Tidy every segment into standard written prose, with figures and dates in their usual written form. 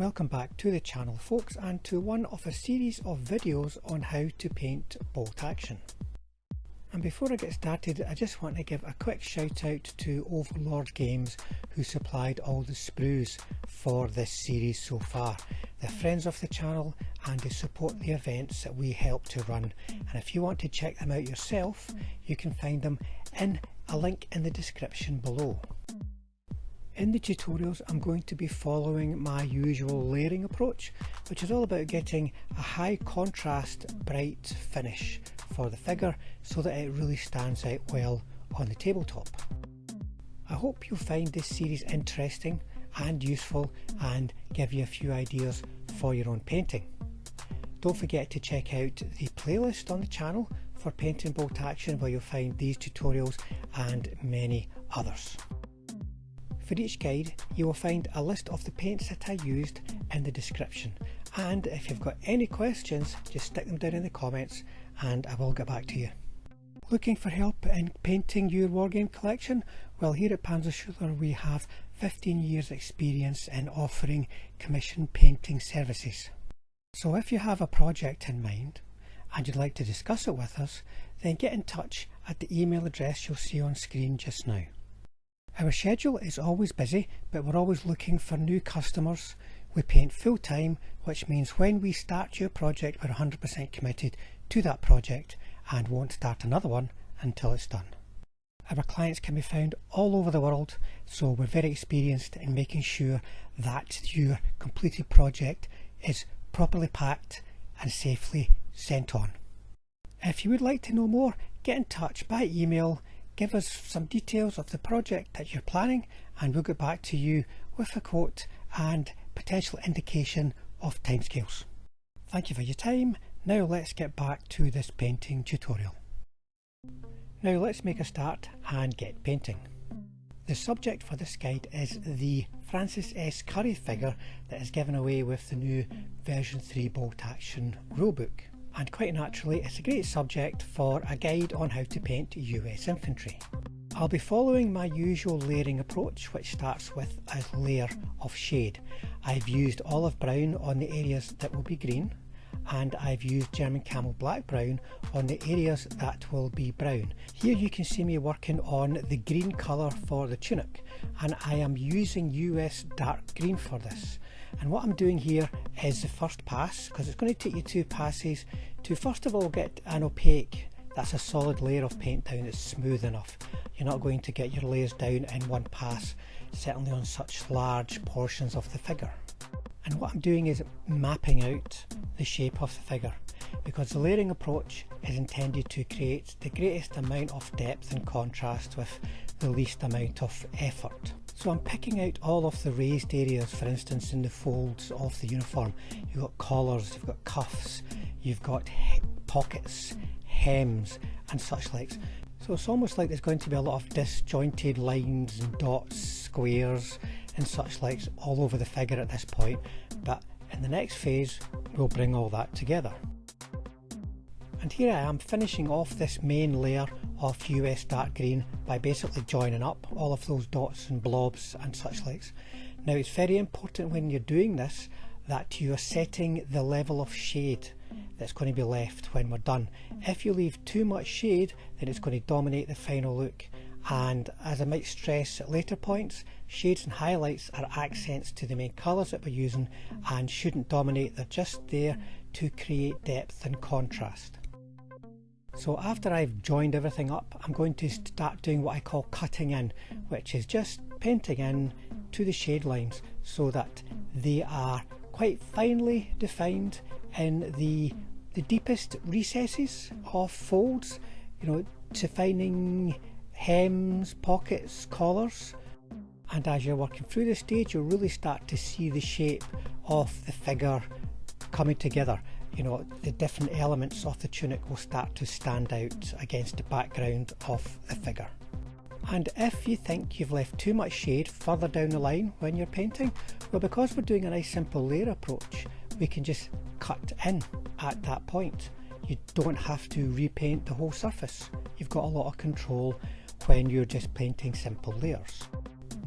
Welcome back to the channel folks, and to one of a series of videos on how to paint bolt action. And before I get started, I just want to give a quick shout out to Overlord Games, who supplied all the sprues for this series so far. They're friends of the channel and they support the events that we help to run, and if you want to check them out yourself, you can find them in a link in the description below. In the tutorials I'm going to be following my usual layering approach, which is all about getting a high contrast bright finish for the figure so that it really stands out well on the tabletop. I hope you'll find this series interesting and useful and give you a few ideas for your own painting. Don't forget to check out the playlist on the channel for painting bolt action, where you'll find these tutorials and many others. For each guide you will find a list of the paints that I used in the description, and if you've got any questions just stick them down in the comments and I will get back to you. Looking for help in painting your wargame collection? Well, here at Panzerschüler we have 15 years experience in offering commission painting services. So if you have a project in mind and you'd like to discuss it with us, then get in touch at the email address you'll see on screen just now. Our schedule is always busy, but we're always looking for new customers. We paint full time, which means when we start your project we're 100% committed to that project and won't start another one until it's done. Our clients can be found all over the world, so we're very experienced in making sure that your completed project is properly packed and safely sent on. If you would like to know more, get in touch by email. Give us some details of the project that you're planning and we'll get back to you with a quote and potential indication of timescales. Thank you for your time. Now let's get back to this painting tutorial. Now let's make a start and get painting. The subject for this guide is the Francis S. Curry figure that is given away with the new version 3 bolt action rulebook. And quite naturally it's a great subject for a guide on how to paint US infantry. I'll be following my usual layering approach, which starts with a layer of shade. I've used olive brown on the areas that will be green, and I've used German Camo black brown on the areas that will be brown. Here you can see me working on the green colour for the tunic, and I am using US dark green for this. And what I'm doing here is the first pass, because it's going to take you 2 passes to first of all get an opaque, that's a solid layer of paint down that's smooth enough. You're not going to get your layers down in one pass, certainly on such large portions of the figure. And what I'm doing is mapping out the shape of the figure, because the layering approach is intended to create the greatest amount of depth and contrast with the least amount of effort. So I'm picking out all of the raised areas, for instance in the folds of the uniform. You've got collars, you've got cuffs, you've got pockets, hems and such likes. So it's almost like there's going to be a lot of disjointed lines and dots, squares and such likes all over the figure at this point, but in the next phase we'll bring all that together. And here I am finishing off this main layer of US dark green by basically joining up all of those dots and blobs and such likes. Now it's very important when you're doing this that you are setting the level of shade that's going to be left when we're done. If you leave too much shade, then it's going to dominate the final look, and as I might stress at later points, shades and highlights are accents to the main colours that we're using and shouldn't dominate. They're just there to create depth and contrast. So after I've joined everything up, I'm going to start doing what I call cutting in, which is just painting in to the shade lines so that they are quite finely defined in the deepest recesses of folds, you know, defining hems, pockets, collars. And as you're working through the stage, you'll really start to see the shape of the figure coming together. You know, the different elements of the tunic will start to stand out against the background of the figure. And if you think you've left too much shade further down the line when you're painting, well, because we're doing a nice simple layer approach, we can just cut in at that point. You don't have to repaint the whole surface. You've got a lot of control when you're just painting simple layers.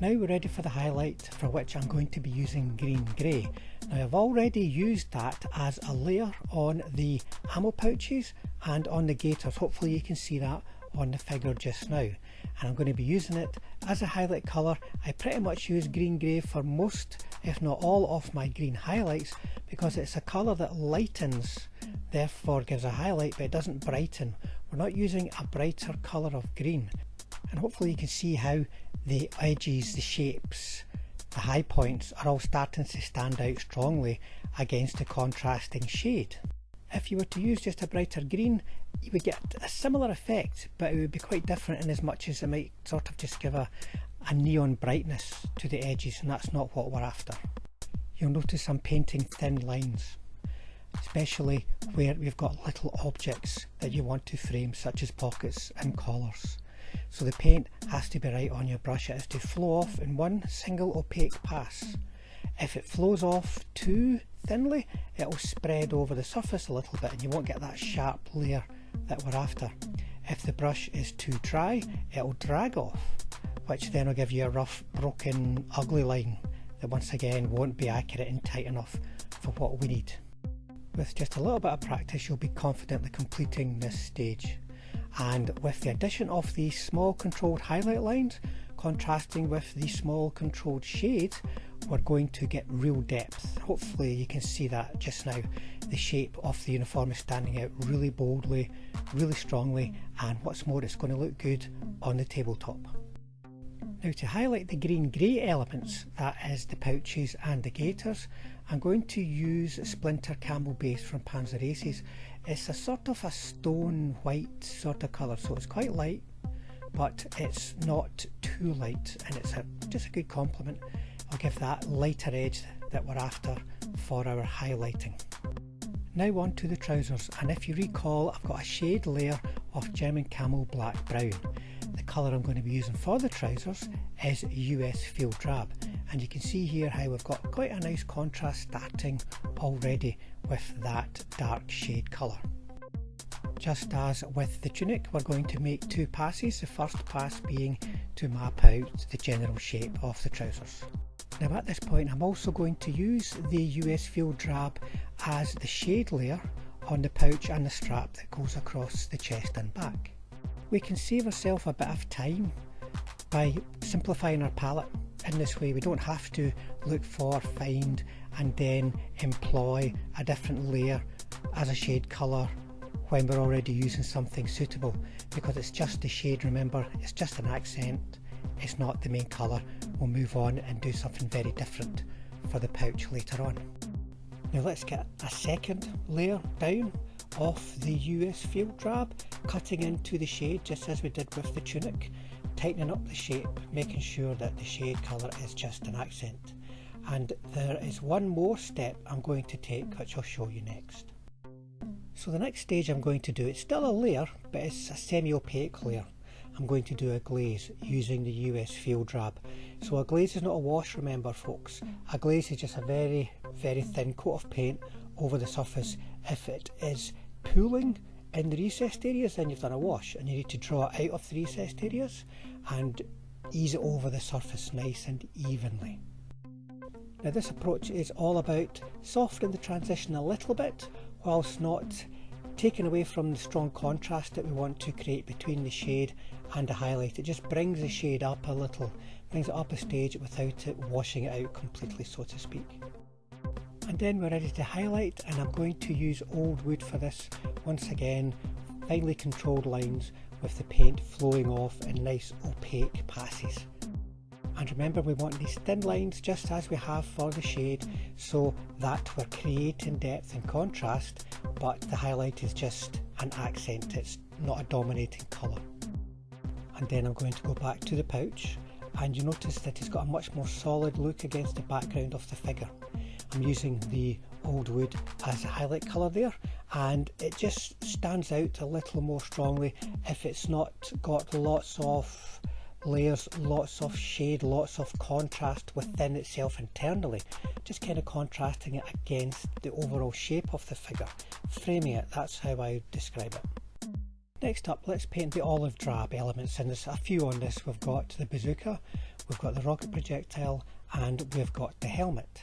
Now we're ready for the highlight, for which I'm going to be using green grey. Now I've already used that as a layer on the ammo pouches and on the gaiters. Hopefully you can see that on the figure just now, and I'm going to be using it as a highlight colour. I pretty much use green grey for most, if not all, of my green highlights because it's a colour that lightens, therefore gives a highlight, but it doesn't brighten. We're not using a brighter colour of green, and hopefully you can see how the edges, the shapes, the high points are all starting to stand out strongly against the contrasting shade. If you were to use just a brighter green, you would get a similar effect, but it would be quite different in as much as it might sort of just give a neon brightness to the edges, and that's not what we're after. You'll notice I'm painting thin lines, especially where we've got little objects that you want to frame, such as pockets and collars. So the paint has to be right on your brush. It has to flow off in one single opaque pass. If it flows off too thinly, it will spread over the surface a little bit and you won't get that sharp layer that we're after. If the brush is too dry, it will drag off, which then will give you a rough, broken, ugly line that once again won't be accurate and tight enough for what we need. With just a little bit of practice, you'll be confidently completing this stage. And with the addition of these small controlled highlight lines contrasting with the small controlled shades, we're going to get real depth. Hopefully you can see that just now. The shape of the uniform is standing out really boldly, really strongly, and what's more, it's going to look good on the tabletop. Now, to highlight the green-grey elements, that is the pouches and the gaiters, I'm going to use Splinter Camo base from Panzer Aces. It's a sort of a stone white sort of colour, so it's quite light, but it's not too light, and it's just a good complement. I'll give that lighter edge that we're after for our highlighting. Now on to the trousers, and if you recall, I've got a shade layer of German Camo Black Brown. The colour I'm going to be using for the trousers is US Field Drab, and you can see here how we've got quite a nice contrast starting already with that dark shade colour. Just as with the tunic, we're going to make two passes, the first pass being to map out the general shape of the trousers. Now at this point I'm also going to use the US Field Drab as the shade layer on the pouch and the strap that goes across the chest and back. We can save ourselves a bit of time by simplifying our palette. In this way we don't have to look for, find and then employ a different layer as a shade colour when we're already using something suitable, because it's just the shade. Remember, it's just an accent, it's not the main colour. We'll move on and do something very different for the pouch later on. Now let's get a second layer down of the US Field Drab, cutting into the shade just as we did with the tunic, tightening up the shape, making sure that the shade colour is just an accent. And there is one more step I'm going to take, which I'll show you next. So the next stage I'm going to do, it's still a layer, but it's a semi-opaque layer. I'm going to do a glaze using the US Field Drab. So a glaze is not a wash, remember folks. A glaze is just a very, very thin coat of paint over the surface. If it is pooling in the recessed areas, then you've done a wash, and you need to draw it out of the recessed areas and ease it over the surface nice and evenly. Now this approach is all about softening the transition a little bit, whilst not taking away from the strong contrast that we want to create between the shade and the highlight. It just brings the shade up a little, brings it up a stage without it washing it out completely, so to speak. And then we're ready to highlight, and I'm going to use old wood for this. Once again, finely controlled lines with the paint flowing off in nice opaque passes. And remember, we want these thin lines just as we have for the shade, so that we're creating depth and contrast, but the highlight is just an accent, it's not a dominating colour. And then I'm going to go back to the pouch, and you notice that it's got a much more solid look against the background of the figure. I'm using the old wood as a highlight colour there, and it just stands out a little more strongly if it's not got lots of layers, lots of shade, lots of contrast within itself internally, just kind of contrasting it against the overall shape of the figure, framing it. That's how I describe it. Next up, let's paint the olive drab elements, and there's a few on this. We've got the bazooka, we've got the rocket projectile, and we've got the helmet.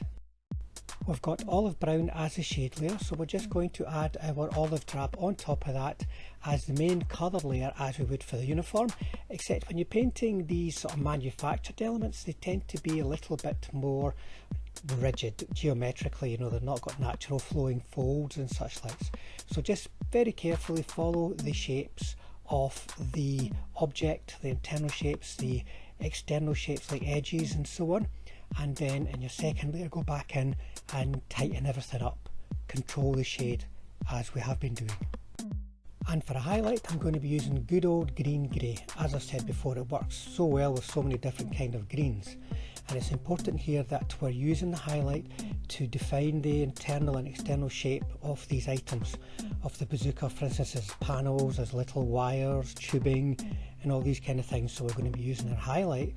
We've got olive brown as the shade layer, so we're just going to add our olive drab on top of that as the main colour layer, as we would for the uniform, except when you're painting these sort of manufactured elements, they tend to be a little bit more rigid geometrically, you know, they've not got natural flowing folds and such likes. So just very carefully follow the shapes of the object, the internal shapes, the external shapes like edges and so on, and then in your second layer go back in and tighten everything up, control the shade as we have been doing. And for a highlight, I'm going to be using good old green grey. As I said before, it works so well with so many different kind of greens, and it's important here that we're using the highlight to define the internal and external shape of these items. Of the bazooka, for instance, there's panels, there's little wires, tubing and all these kind of things, so we're going to be using our highlight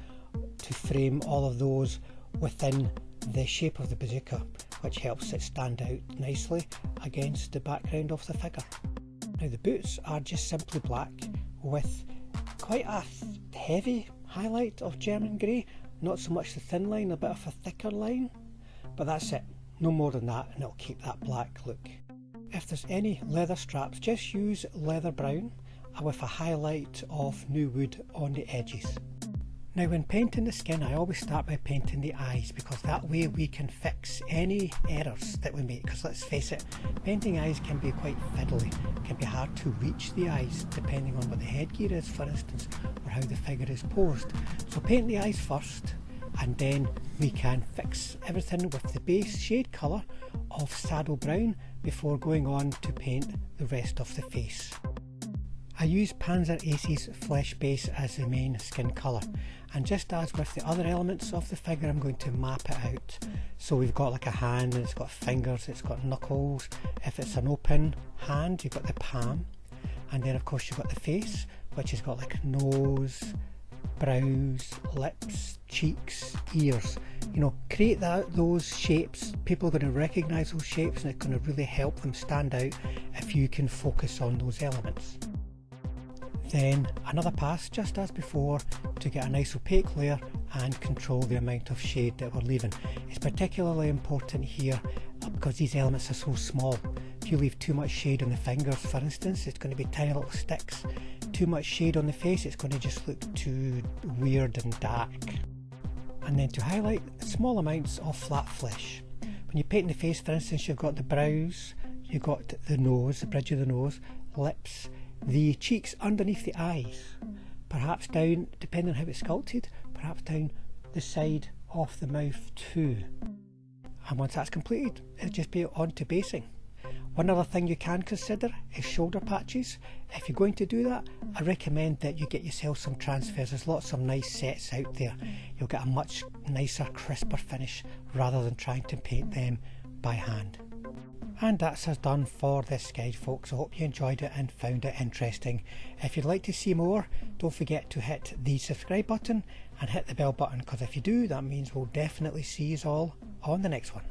to frame all of those within the shape of the bazooka, which helps it stand out nicely against the background of the figure. Now the boots are just simply black with quite a heavy highlight of German grey, not so much the thin line, a bit of a thicker line, but that's it, no more than that, and it'll keep that black look. If there's any leather straps, just use leather brown with a highlight of new wood on the edges. Now when painting the skin, I always start by painting the eyes, because that way we can fix any errors that we make, because let's face it, painting eyes can be quite fiddly. It can be hard to reach the eyes depending on what the headgear is, for instance, or how the figure is posed. So paint the eyes first, and then we can fix everything with the base shade colour of saddle brown before going on to paint the rest of the face. I use Panzer Ace's flesh base as the main skin colour, and just as with the other elements of the figure, I'm going to map it out. So we've got like a hand, and it's got fingers, it's got knuckles. If it's an open hand, you've got the palm, and then of course you've got the face, which has got like nose, brows, lips, cheeks, ears. You know, create those shapes. People are going to recognise those shapes, and it's going to really help them stand out if you can focus on those elements. Then another pass, just as before, to get a nice opaque layer and control the amount of shade that we're leaving. It's particularly important here because these elements are so small. If you leave too much shade on the fingers, for instance, it's going to be tiny little sticks. Too much shade on the face, it's going to just look too weird and dark. And then to highlight, small amounts of flat flesh. When you paint the face, for instance, you've got the brows, you've got the nose, the bridge of the nose, lips, the cheeks underneath the eyes, perhaps down, depending on how it's sculpted, perhaps down the side of the mouth too. And once that's completed, it'll just be on to basing. One other thing you can consider is shoulder patches. If you're going to do that, I recommend that you get yourself some transfers. There's lots of nice sets out there. You'll get a much nicer, crisper finish rather than trying to paint them by hand. And that's us done for this guide, folks. I hope you enjoyed it and found it interesting. If you'd like to see more, don't forget to hit the subscribe button and hit the bell button, because if you do, that means we'll definitely see you all on the next one.